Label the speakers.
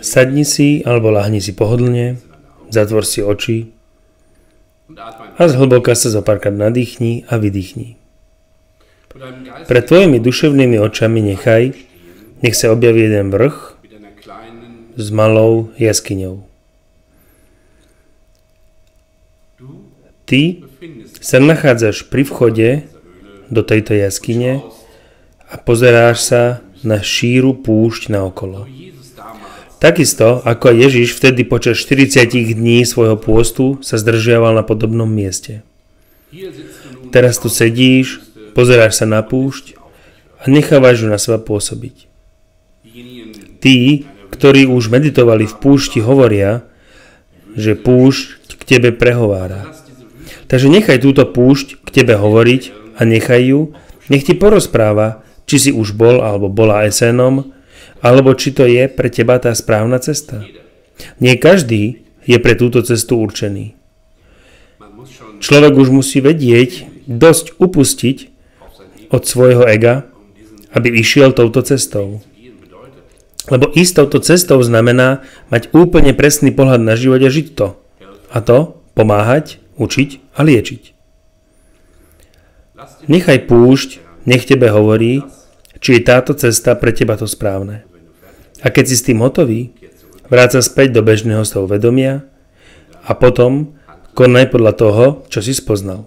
Speaker 1: Sadni si alebo ľahni si pohodlne, zatvor si oči a zhlboka sa zopárkrát nadýchni a vydýchni. Pred tvojimi duševnými očami nech sa objaví jeden vrch s malou jaskyňou. Ty sa nachádzaš pri vchode do tejto jaskyne a pozeráš sa na šíru púšť naokolo. Takisto ako Ježiš vtedy počas 40 dní svojho pôstu sa zdržiaval na podobnom mieste. Teraz tu sedíš, pozeráš sa na púšť a nechávaš ju na seba pôsobiť. Tí, ktorí už meditovali v púšti, hovoria, že púšť k tebe prehovára. Takže nechaj túto púšť k tebe hovoriť a nech ti porozpráva, či si už bol alebo bola esénom, alebo či to je pre teba tá správna cesta. Nie každý je pre túto cestu určený. Človek už musí vedieť, dosť upustiť od svojho ega, aby išiel touto cestou. Lebo ísť touto cestou znamená mať úplne presný pohľad na život a žiť to. A to pomáhať, učiť a liečiť. Nechaj púšť, nech tebe hovorí, či je táto cesta pre teba to správne. A keď si s tým hotový, vráť sa späť do bežného stavu vedomia a potom konaj podľa toho, čo si spoznal.